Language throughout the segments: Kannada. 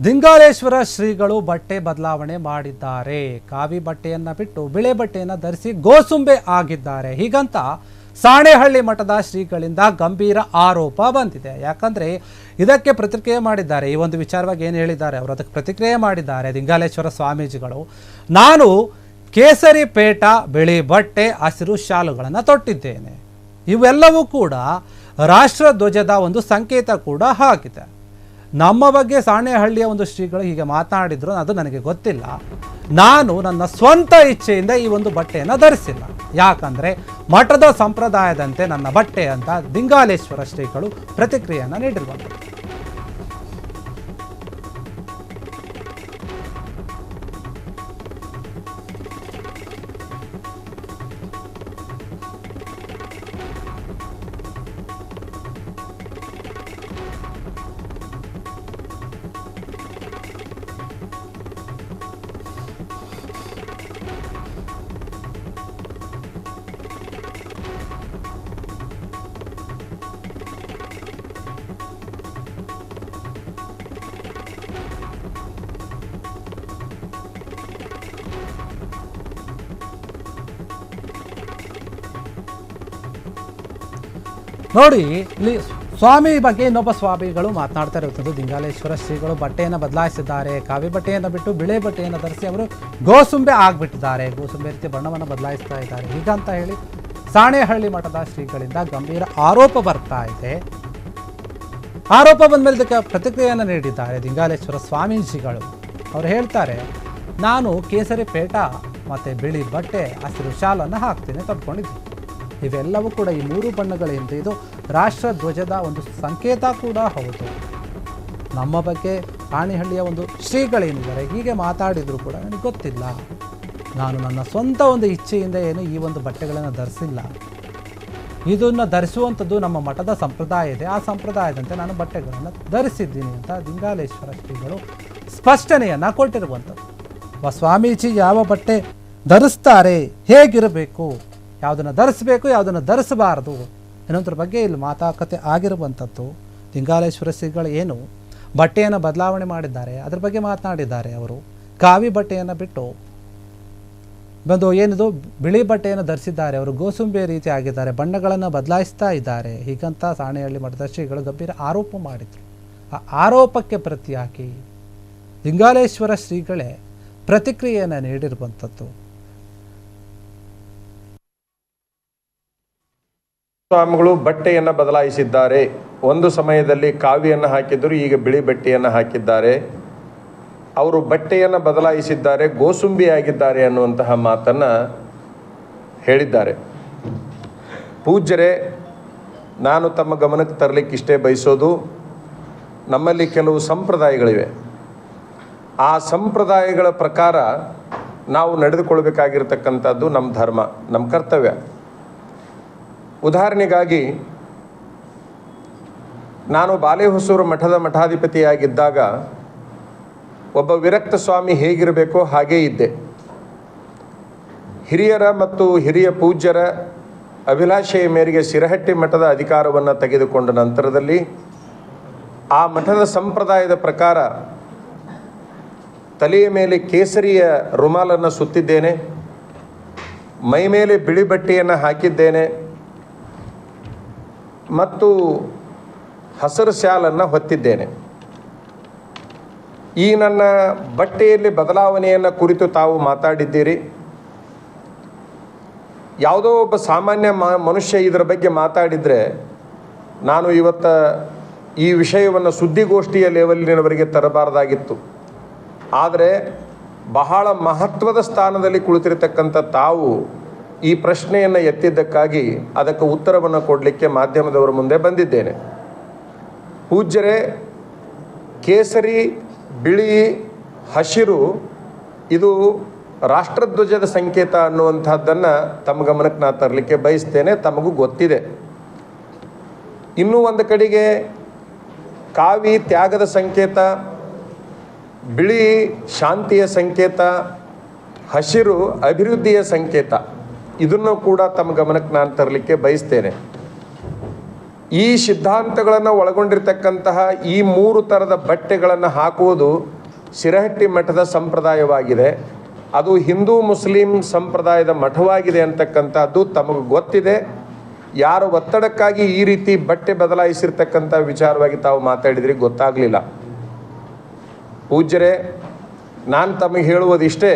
ದಿಂಗಾಲೇಶ್ವರ ಶ್ರೀಗಳು ಬಟ್ಟೆ ಬದಲಾವಣೆ ಮಾಡಿದ್ದಾರೆ. ಕಾವಿ ಬಟ್ಟೆಯನ್ನ ಬಿಟ್ಟು ಬಿಳೆ ಬಟ್ಟೆಯನ್ನ ಧರಿಸಿ ಗೋಸುಂಬೆ ಆಗಿದ್ದಾರೆ. ಹೀಗಂತ ಸಾಣೇಹಳ್ಳಿ ಮಠದ ಶ್ರೀಗಳಿಂದ ಗಂಭೀರ ಆರೋಪ ಬಂದಿದೆ. ಯಾಕಂದ್ರೆ ಇದಕ್ಕೆ ಪ್ರತಿಕ್ರಿಯೆ ಮಾಡಿದ್ದಾರೆ. ಈ ಒಂದು ವಿಚಾರವಾಗಿ ಏನು ಹೇಳಿದ್ದಾರೆ ಅವರು ಅದಕ್ಕೆ ಪ್ರತಿಕ್ರಿಯೆ ಮಾಡಿದ್ದಾರೆ ದಿಂಗಾಲೇಶ್ವರ ಸ್ವಾಮೀಜಿಗಳು. ನಾನು ಕೇಸರಿ ಪೇಟ ಬಿಳಿ ಬಟ್ಟೆ ಹಸಿರು ಶಾಲುಗಳನ್ನು ತೊಟ್ಟಿದ್ದೇನೆ. ಇವೆಲ್ಲವೂ ಕೂಡ ರಾಷ್ಟ್ರ ಧ್ವಜದ ಒಂದು ಸಂಕೇತ ಕೂಡ ಆಗಿದೆ. ನಮ್ಮ ಬಗ್ಗೆ ಸಾಣೇಹಳ್ಳಿಯ ಒಂದು ಶ್ರೀಗಳು ಹೀಗೆ ಮಾತನಾಡಿದ್ರು, ಅದು ನನಗೆ ಗೊತ್ತಿಲ್ಲ. ನಾನು ನನ್ನ ಸ್ವಂತ ಇಚ್ಛೆಯಿಂದ ಈ ಒಂದು ಬಟ್ಟೆಯನ್ನು ಧರಿಸಿಲ್ಲ. ಯಾಕಂದರೆ ಮಠದ ಸಂಪ್ರದಾಯದಂತೆ ನನ್ನ ಬಟ್ಟೆ ಅಂತ ದಿಂಗಾಲೇಶ್ವರ ಶ್ರೀಗಳು ಪ್ರತಿಕ್ರಿಯೆಯನ್ನು ನೀಡಿರುವಂಥದ್ದು. ನೋಡಿ, ಇಲ್ಲಿ ಸ್ವಾಮಿ ಬಗ್ಗೆ ಇನ್ನೊಬ್ಬ ಸ್ವಾಮಿಗಳು ಮಾತನಾಡ್ತಾ ಇರುವಂಥದ್ದು. ದಿಂಗಾಲೇಶ್ವರ ಶ್ರೀಗಳು ಬಟ್ಟೆಯನ್ನು ಬದಲಾಯಿಸಿದ್ದಾರೆ. ಕಾವಿ ಬಟ್ಟೆಯನ್ನು ಬಿಟ್ಟು ಬಿಳೆ ಬಟ್ಟೆಯನ್ನು ಧರಿಸಿ ಅವರು ಗೋಸುಂಬೆ ಆಗಿಬಿಟ್ಟಿದ್ದಾರೆ. ಗೋಸುಂಬೆ ರೀತಿ ಬಣ್ಣವನ್ನು ಬದಲಾಯಿಸ್ತಾ ಇದ್ದಾರೆ. ಹೀಗಂತ ಹೇಳಿ ಸಾಣೇಹಳ್ಳಿ ಮಠದ ಶ್ರೀಗಳಿಂದ ಗಂಭೀರ ಆರೋಪ ಬರ್ತಾ ಇದೆ. ಆರೋಪ ಬಂದ ಮೇಲೆ ಇದಕ್ಕೆ ಪ್ರತಿಕ್ರಿಯೆಯನ್ನು ನೀಡಿದ್ದಾರೆ ದಿಂಗಾಲೇಶ್ವರ ಸ್ವಾಮೀಜಿಗಳು. ಅವರು ಹೇಳ್ತಾರೆ, ನಾನು ಕೇಸರಿ ಪೇಟ ಮತ್ತು ಬಿಳಿ ಬಟ್ಟೆ ಹಸಿರು ಶಾಲನ್ನು ಹಾಕ್ತೀನಿ, ತೊಟ್ಕೊಂಡಿದ್ದೀನಿ. ಇವೆಲ್ಲವೂ ಕೂಡ ಈ ಮೂರು ಬಣ್ಣಗಳಿಂದ ಇದು ರಾಷ್ಟ್ರ ಧ್ವಜದ ಒಂದು ಸಂಕೇತ ಕೂಡ ಹೌದು. ನಮ್ಮ ಬಗ್ಗೆ ಸಾಣೇಹಳ್ಳಿಯ ಒಂದು ಶ್ರೀಗಳೇನಿದ್ದಾರೆ ಹೀಗೆ ಮಾತಾಡಿದ್ರು ಕೂಡ ನನಗೆ ಗೊತ್ತಿಲ್ಲ. ನಾನು ನನ್ನ ಸ್ವಂತ ಒಂದು ಇಚ್ಛೆಯಿಂದ ಏನು ಈ ಒಂದು ಬಟ್ಟೆಗಳನ್ನು ಧರಿಸಿಲ್ಲ. ಇದನ್ನು ಧರಿಸುವಂಥದ್ದು ನಮ್ಮ ಮಠದ ಸಂಪ್ರದಾಯ ಇದೆ. ಆ ಸಂಪ್ರದಾಯದಂತೆ ನಾನು ಬಟ್ಟೆಗಳನ್ನು ಧರಿಸಿದ್ದೀನಿ ಅಂತ ದಿಂಗಾಲೇಶ್ವರ ಶ್ರೀಗಳು ಸ್ಪಷ್ಟನೆಯನ್ನು ಕೊಟ್ಟಿರುವಂಥದ್ದು. ಸ್ವಾಮೀಜಿ ಯಾವ ಬಟ್ಟೆ ಧರಿಸ್ತಾರೆ, ಹೇಗಿರಬೇಕು, ಯಾವುದನ್ನು ಧರಿಸಬೇಕು, ಯಾವುದನ್ನು ಧರಿಸಬಾರದು ಅನ್ನೋದ್ರ ಬಗ್ಗೆ ಇಲ್ಲಿ ಮಾತುಕತೆ ಆಗಿರುವಂಥದ್ದು. ದಿಂಗಾಲೇಶ್ವರ ಶ್ರೀಗಳು ಏನು ಬಟ್ಟೆಯನ್ನು ಬದಲಾವಣೆ ಮಾಡಿದ್ದಾರೆ ಅದ್ರ ಬಗ್ಗೆ ಮಾತನಾಡಿದ್ದಾರೆ. ಅವರು ಕಾವಿ ಬಟ್ಟೆಯನ್ನು ಬಿಟ್ಟು ಬಂದು ಏನಿದು ಬಿಳಿ ಬಟ್ಟೆಯನ್ನು ಧರಿಸಿದ್ದಾರೆ. ಅವರು ಗೋಸುಂಬೆ ರೀತಿ ಆಗಿದ್ದಾರೆ, ಬಣ್ಣಗಳನ್ನು ಬದಲಾಯಿಸ್ತಾ ಇದ್ದಾರೆ. ಹೀಗಂತ ಸಾಣೇಹಳ್ಳಿ ಮಠದ ಶ್ರೀಗಳು ಗಂಭೀರ ಆರೋಪ ಮಾಡಿದರು. ಆ ಆರೋಪಕ್ಕೆ ಪ್ರತಿಯಾಗಿ ದಿಂಗಾಲೇಶ್ವರ ಶ್ರೀಗಳೇ ಪ್ರತಿಕ್ರಿಯೆಯನ್ನು ನೀಡಿರುವಂಥದ್ದು. ಸ್ವಾಮಿಗಳು ಬಟ್ಟೆಯನ್ನು ಬದಲಾಯಿಸಿದ್ದಾರೆ. ಒಂದು ಸಮಯದಲ್ಲಿ ಕಾವಿಯನ್ನು ಹಾಕಿದ್ದರು, ಈಗ ಬಿಳಿ ಬಟ್ಟೆಯನ್ನು ಹಾಕಿದ್ದಾರೆ. ಅವರು ಬಟ್ಟೆಯನ್ನು ಬದಲಾಯಿಸಿದ್ದಾರೆ, ಗೋಸುಂಬಿಯಾಗಿದ್ದಾರೆ ಅನ್ನುವಂತಹ ಮಾತನ್ನು ಹೇಳಿದ್ದಾರೆ. ಪೂಜ್ಯರೇ, ನಾನು ತಮ್ಮ ಗಮನಕ್ಕೆ ತರಲಿಕ್ಕೆ ಇಷ್ಟೇ ಬಯಸೋದು, ನಮ್ಮಲ್ಲಿ ಕೆಲವು ಸಂಪ್ರದಾಯಗಳಿವೆ. ಆ ಸಂಪ್ರದಾಯಗಳ ಪ್ರಕಾರ ನಾವು ನಡೆದುಕೊಳ್ಬೇಕಾಗಿರ್ತಕ್ಕಂಥದ್ದು ನಮ್ಮ ಧರ್ಮ, ನಮ್ಮ ಕರ್ತವ್ಯ. ಉದಾಹರಣೆಗಾಗಿ, ನಾನು ಬಾಲೆಹೊಸೂರು ಮಠದ ಮಠಾಧಿಪತಿಯಾಗಿದ್ದಾಗ ಒಬ್ಬ ವಿರಕ್ತ ಸ್ವಾಮಿ ಹೇಗಿರಬೇಕೋ ಹಾಗೇ ಇದ್ದೆ. ಹಿರಿಯರ ಮತ್ತು ಹಿರಿಯ ಪೂಜ್ಯರ ಅಭಿಲಾಷೆಯ ಮೇರೆಗೆ ಸಿರಹಟ್ಟಿ ಮಠದ ಅಧಿಕಾರವನ್ನು ತೆಗೆದುಕೊಂಡ ನಂತರದಲ್ಲಿ ಆ ಮಠದ ಸಂಪ್ರದಾಯದ ಪ್ರಕಾರ ತಲೆಯ ಮೇಲೆ ಕೇಸರಿಯ ರುಮಾಲನ್ನು ಸುತ್ತಿದ್ದೇನೆ, ಮೈ ಮೇಲೆ ಬಿಳಿ ಬಟ್ಟೆಯನ್ನು ಹಾಕಿದ್ದೇನೆ ಮತ್ತು ಹಸಿರು ಶಾಲನ್ನು ಹೊತ್ತಿದ್ದೇನೆ. ಈ ನನ್ನ ಬಟ್ಟೆಯಲ್ಲಿ ಬದಲಾವಣೆಯನ್ನು ಕುರಿತು ತಾವು ಮಾತಾಡಿದ್ದೀರಿ. ಯಾವುದೋ ಒಬ್ಬ ಸಾಮಾನ್ಯ ಮನುಷ್ಯ ಇದರ ಬಗ್ಗೆ ಮಾತಾಡಿದರೆ ನಾನು ಇವತ್ತು ಈ ವಿಷಯವನ್ನು ಸುದ್ದಿಗೋಷ್ಠಿಯ ಲೆವೆಲಿನವರೆಗೆ ತರಬಾರ್ದಾಗಿತ್ತು. ಆದರೆ ಬಹಳ ಮಹತ್ವದ ಸ್ಥಾನದಲ್ಲಿ ಕುಳಿತಿರತಕ್ಕಂಥ ತಾವು ಈ ಪ್ರಶ್ನೆಯನ್ನು ಎತ್ತಿದ್ದಕ್ಕಾಗಿ ಅದಕ್ಕೆ ಉತ್ತರವನ್ನು ಕೊಡಲಿಕ್ಕೆ ಮಾಧ್ಯಮದವರ ಮುಂದೆ ಬಂದಿದ್ದೇನೆ. ಪೂಜ್ಯರೇ, ಕೇಸರಿ, ಬಿಳಿ, ಹಸಿರು ಇದು ರಾಷ್ಟ್ರಧ್ವಜದ ಸಂಕೇತ ಅನ್ನುವಂಥದ್ದನ್ನು ತಮ್ಮ ಗಮನಕ್ಕೆ ನಾನು ತರಲಿಕ್ಕೆ ಬಯಸ್ತೇನೆ. ತಮಗೂ ಗೊತ್ತಿದೆ. ಇನ್ನೂ ಒಂದು ಕಡೆಗೆ ಕಾವಿ ತ್ಯಾಗದ ಸಂಕೇತ, ಬಿಳಿ ಶಾಂತಿಯ ಸಂಕೇತ, ಹಸಿರು ಅಭಿವೃದ್ಧಿಯ ಸಂಕೇತ. ಇದನ್ನು ಕೂಡ ತಮ್ಮ ಗಮನಕ್ಕೆ ನಾನು ತರಲಿಕ್ಕೆ ಬಯಸ್ತೇನೆ. ಈ ಸಿದ್ಧಾಂತಗಳನ್ನು ಒಳಗೊಂಡಿರ್ತಕ್ಕಂತಹ ಈ 3 ಥರದ ಬಟ್ಟೆಗಳನ್ನು ಹಾಕುವುದು ಶಿರಹಟ್ಟಿ ಮಠದ ಸಂಪ್ರದಾಯವಾಗಿದೆ. ಅದು ಹಿಂದೂ ಮುಸ್ಲಿಂ ಸಂಪ್ರದಾಯದ ಮಠವಾಗಿದೆ ಅಂತಕ್ಕಂಥದ್ದು ತಮಗೆ ಗೊತ್ತಿದೆ. ಯಾರು ಒತ್ತಡಕ್ಕಾಗಿ ಈ ರೀತಿ ಬಟ್ಟೆ ಬದಲಾಯಿಸಿರ್ತಕ್ಕಂಥ ವಿಚಾರವಾಗಿ ತಾವು ಮಾತಾಡಿದ್ರಿ ಗೊತ್ತಾಗಲಿಲ್ಲ. ಪೂಜ್ಯರೇ, ನಾನು ತಮಗೆ ಹೇಳುವುದಿಷ್ಟೇ,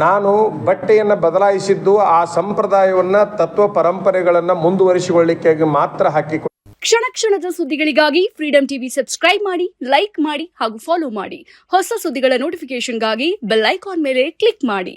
ನಾನು ಬಟ್ಟೆಯನ್ನು ಬದಲಾಯಿಸಿದ್ದು ಆ ಸಂಪ್ರದಾಯವನ್ನು ತತ್ವ ಪರಂಪರೆಗಳನ್ನು ಮುಂದುವರಿಸಿಕೊಳ್ಳಿಕ್ಕೆ ಮಾತ್ರ ಹಾಕಿಕೊಂಡು. ಕ್ಷಣ ಕ್ಷಣದ ಸುದ್ದಿಗಳಿಗಾಗಿ ಫ್ರೀಡಂ ಟಿವಿ ಸಬ್ಸ್ಕ್ರೈಬ್ ಮಾಡಿ, ಲೈಕ್ ಮಾಡಿ ಹಾಗೂ ಫಾಲೋ ಮಾಡಿ. ಹೊಸ ಸುದ್ದಿಗಳ ನೋಟಿಫಿಕೇಶನ್ಗಾಗಿ ಬೆಲ್ ಐಕಾನ್ ಮೇಲೆ ಕ್ಲಿಕ್ ಮಾಡಿ.